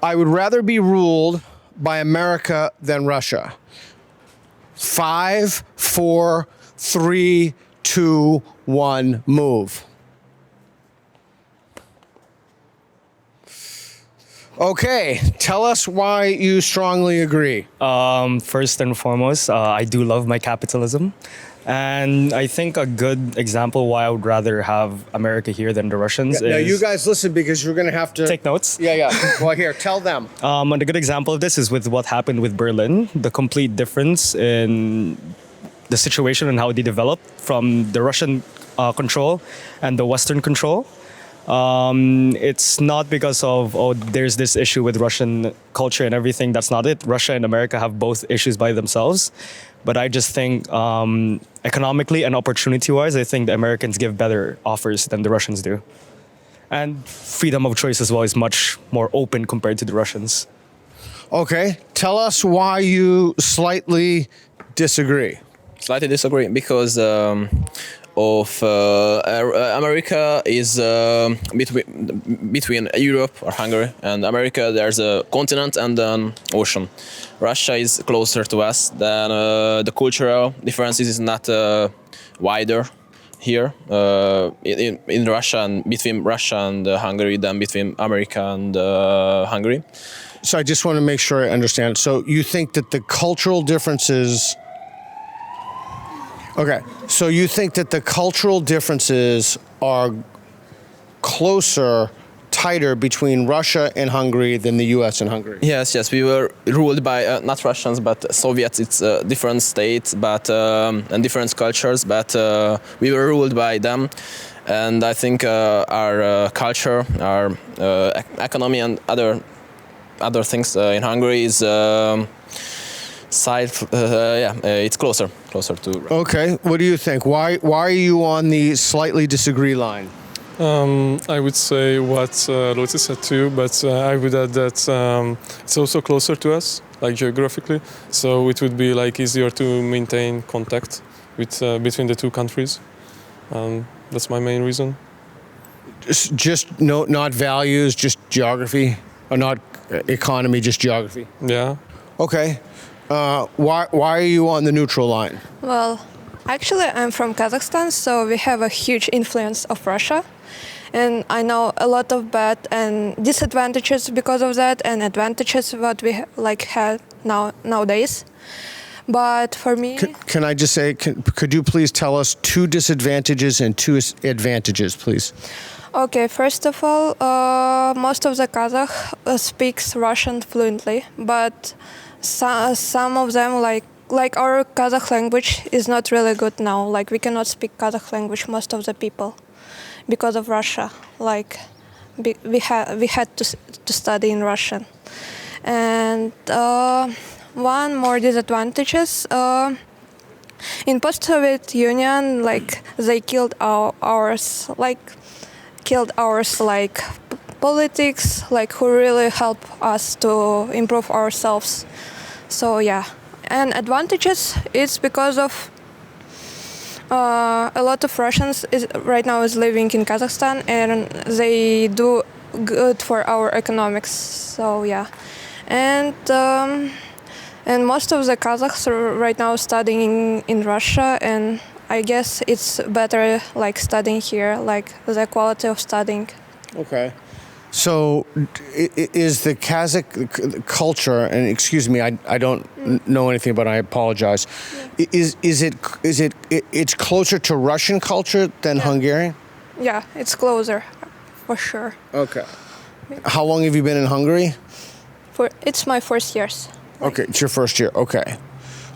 I would rather be ruled by America than Russia. 5, 4, 3, 2, 1, move. Okay, tell us why you strongly agree. First and foremost, I do love my capitalism. And I think a good example why I would rather have America here than the Russians Now, is... you guys listen because you're going to have to... Take notes. Yeah. Well, here, tell them. And a good example of this is with what happened with Berlin, the complete difference in the situation and how they developed from the Russian control and the Western control. It's not because of, there's this issue with Russian culture and everything. That's not it. Russia and America have both issues by themselves. But I just think economically and opportunity-wise, I think the Americans give better offers than the Russians do. And freedom of choice as well is much more open compared to the Russians. Okay, tell us why you slightly disagree. Slightly disagree because America is between Europe or Hungary and America. There's a continent and an ocean. Russia is closer to us. Then the cultural differences is not wider here in Russia and between Russia and Hungary than between America and Hungary. So I just want to make sure I understand. So you think that the cultural differences... Okay, so you think that the cultural differences are closer, tighter between Russia and Hungary than the U.S. and Hungary? Yes, we were ruled by not Russians but Soviets. It's different states but and different cultures, but we were ruled by them. And I think our culture, our economy, and other things in Hungary is it's closer to. Okay, what do you think? Why are you on the slightly disagree line? I would say what Lotte said too, but I would add that it's also closer to us, like geographically. So it would be like easier to maintain contact with between the two countries. That's my main reason. Just not values, just geography, or not economy, just geography. Yeah. Okay. Why are you on the neutral line? Well, actually, I'm from Kazakhstan, so we have a huge influence of Russia. And I know a lot of bad and disadvantages because of that, and advantages what we have nowadays. But for me... Can I just say, could you please tell us 2 disadvantages and 2 advantages, please? Okay, first of all, most of the Kazakh speaks Russian fluently, but some of them, like our Kazakh language is not really good now. Like, we cannot speak Kazakh language, most of the people, because of Russia. Like, we had to study in Russian. And one more disadvantages, in post-Soviet Union, like, they killed ours politics, like, who really help us to improve ourselves. So yeah, and advantages is because of a lot of Russians right now is living in Kazakhstan, and they do good for our economics. So yeah, and most of the Kazakhs are right now studying in Russia, and I guess it's better like studying here, like the quality of studying. Okay. So is the Kazakh culture, and excuse me, I don't know anything about it, I apologize. Yeah. It's closer to Russian culture than Hungarian? Yeah, it's closer, for sure. Okay. How long have you been in Hungary? It's my first years. Okay, it's your first year, okay.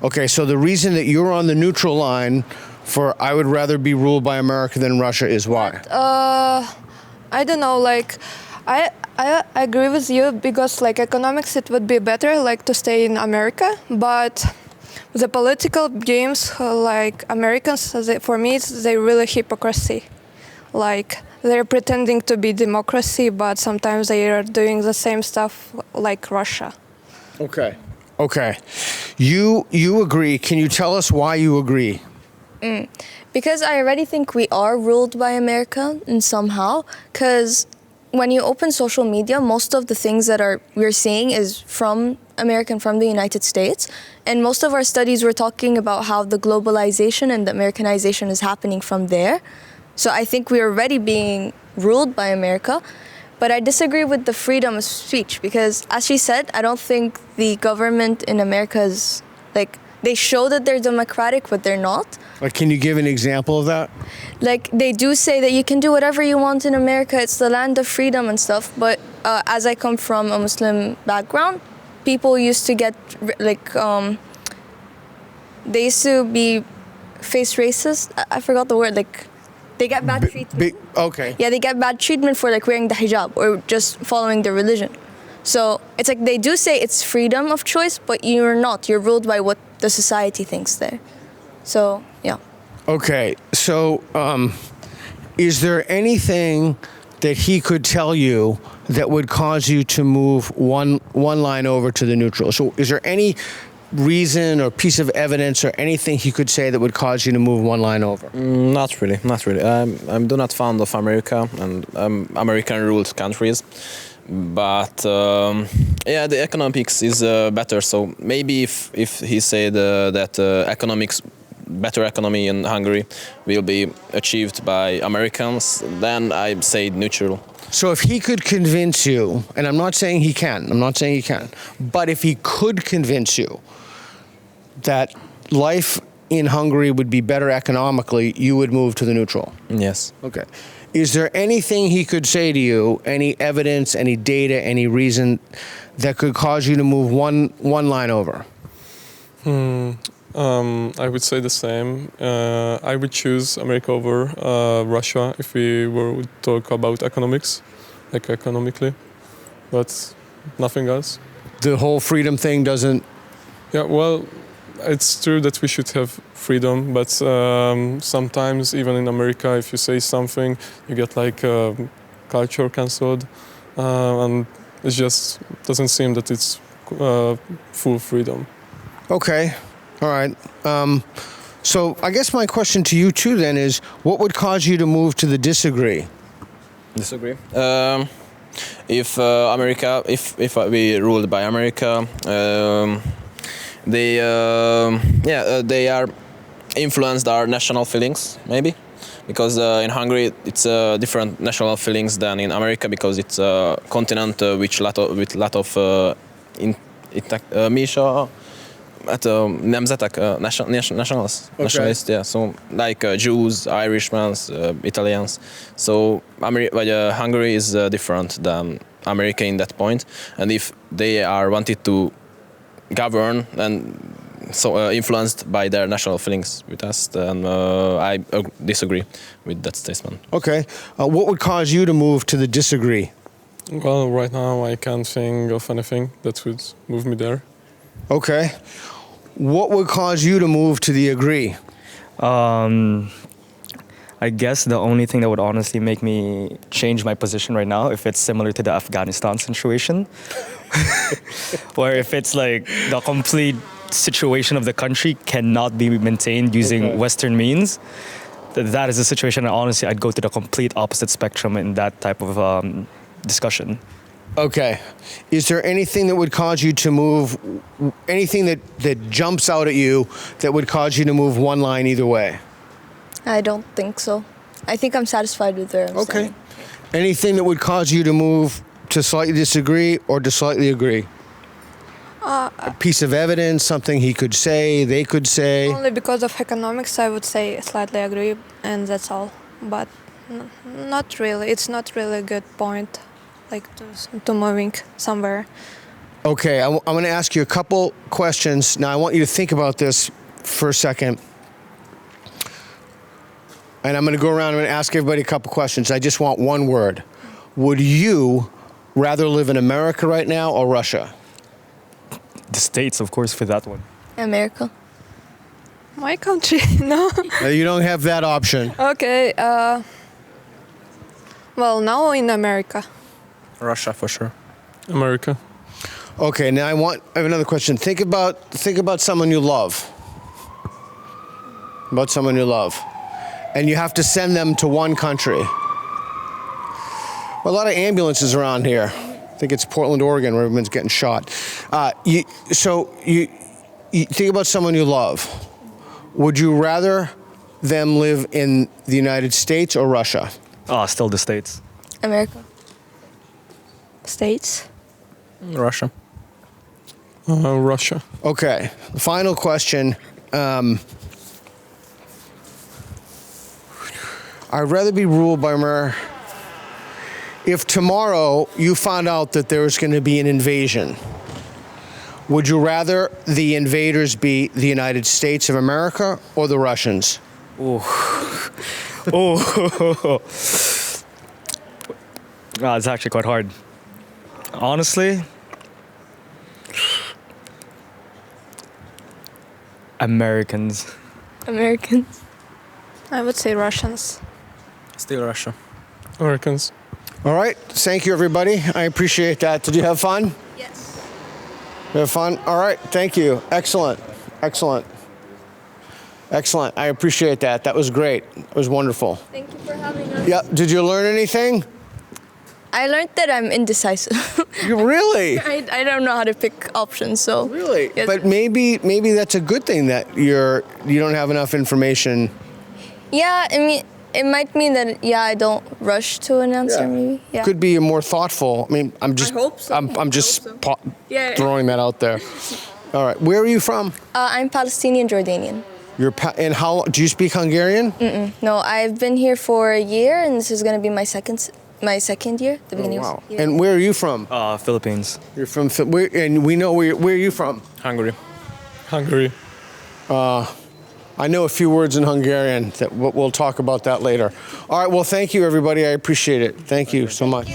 Okay, so the reason that you're on the neutral line for I would rather be ruled by America than Russia is why? I don't know, like, I agree with you because, like, economics, it would be better, like, to stay in America, but the political games, like, Americans, for me, they really hypocrisy. Like, they're pretending to be democracy, but sometimes they are doing the same stuff like Russia. Okay. You agree. Can you tell us why you agree? Because I already think we are ruled by America in somehow, because when you open social media, most of the things that we're seeing is from America and from the United States. And most of our studies were talking about how the globalization and the Americanization is happening from there. So I think we're already being ruled by America. But I disagree with the freedom of speech because, as she said, I don't think the government in America is, like, they show that they're democratic, but they're not. Like, can you give an example of that? Like, they do say that you can do whatever you want in America, it's the land of freedom and stuff, but as I come from a Muslim background, people used to get, like, they used to be face racist. I forgot the word, like, they get bad treatment. Okay. Yeah, they get bad treatment for, like, wearing the hijab or just following their religion. So it's like they do say it's freedom of choice, but you're not. You're ruled by what the society thinks there. So, yeah. Okay, so is there anything that he could tell you that would cause you to move one line over to the neutral? So is there any reason or piece of evidence or anything he could say that would cause you to move one line over? Not really. I'm do not fond of America and American-ruled countries. But yeah, the economics is better. So maybe if he said that better economy in Hungary will be achieved by Americans, then I say neutral. So if he could convince you, and I'm not saying he can, but if he could convince you that life in Hungary would be better economically, you would move to the neutral. Yes. Okay. Is there anything he could say to you, any evidence, any data, any reason that could cause you to move one line over? I would say the same. I would choose America over Russia if we were to talk about economics, like economically, but nothing else. The whole freedom thing doesn't... Yeah, well, it's true that we should have freedom, but sometimes even in America, if you say something, you get like culture cancelled, and it just doesn't seem that it's full freedom. Okay. All right. So I guess my question to you too then is, what would cause you to move to the disagree? Disagree. If America, if we ruled by America, they are influenced our national feelings maybe, because in Hungary it's different national feelings than in America because it's a continent with lot of mi is a nemzetek, nationalists, yeah. So like Jews, Irishmen, Italians. So Hungary is different than America in that point. And if they are wanted to govern and so influenced by their national feelings with us, then I disagree with that statement. Okay. What would cause you to move to the disagree? Well, right now I can't think of anything that would move me there. Okay. What would cause you to move to the agree? I guess the only thing that would honestly make me change my position right now, if it's similar to the Afghanistan situation, or if it's like the complete situation of the country cannot be maintained using Western means, that is a situation that honestly I'd go to the complete opposite spectrum in that type of discussion. Okay. Is there anything that would cause you to move, anything that jumps out at you that would cause you to move one line either way? I don't think so. I think I'm satisfied with where I'm standing. Anything that would cause you to move to slightly disagree or to slightly agree? A piece of evidence, something he could say, they could say? Only because of economics, I would say slightly agree, and that's all. But not really. It's not really a good point, like to moving somewhere. Okay, I'm going to ask you a couple questions. Now, I want you to think about this for a second. And I'm going to go around and ask everybody a couple questions. I just want one word. Would you rather live in America right now or Russia? The States, of course, for that one. America. My country, no. You don't have that option. Okay. Well, now in America. Russia for sure. America. Okay, now I have another question. Think about someone you love. About someone you love. And you have to send them to one country. A lot of ambulances around here. I think it's Portland, Oregon, where everyone's getting shot. So you think about someone you love. Would you rather them live in the United States or Russia? Oh, still the States. America. States. Russia. Russia. Okay. Final question. I'd rather be ruled by if tomorrow you found out that there was going to be an invasion, would you rather the invaders be the United States of America or the Russians? It's actually quite hard. Honestly, Americans. Americans. I would say Russians. Still Russia. Americans. All right. Thank you, everybody. I appreciate that. Did you have fun? Yes. You have fun? All right. Thank you. Excellent. Excellent. Excellent. I appreciate that. That was great. It was wonderful. Thank you for having us. Yeah. Did you learn anything? I learned that I'm indecisive. You really? I don't know how to pick options, so. Really? Yes. But maybe that's a good thing that you don't have enough information. Yeah, I mean, it might mean that, I don't rush to an answer, maybe. Yeah. Could be more thoughtful. I mean, I'm just. I hope so. I'm just I hope so. Yeah. throwing that out there. All right. Where are you from? I'm Palestinian Jordanian. And how do you speak Hungarian? No, I've been here for a year, and this is going to be my second year, the beginning Wow. of the year. And where are you from? Philippines. You're from. And we know where are you from? Hungary. Hungary. I know a few words in Hungarian. We'll talk about that later. All right. Well, thank you, everybody. I appreciate it. Thank you so much.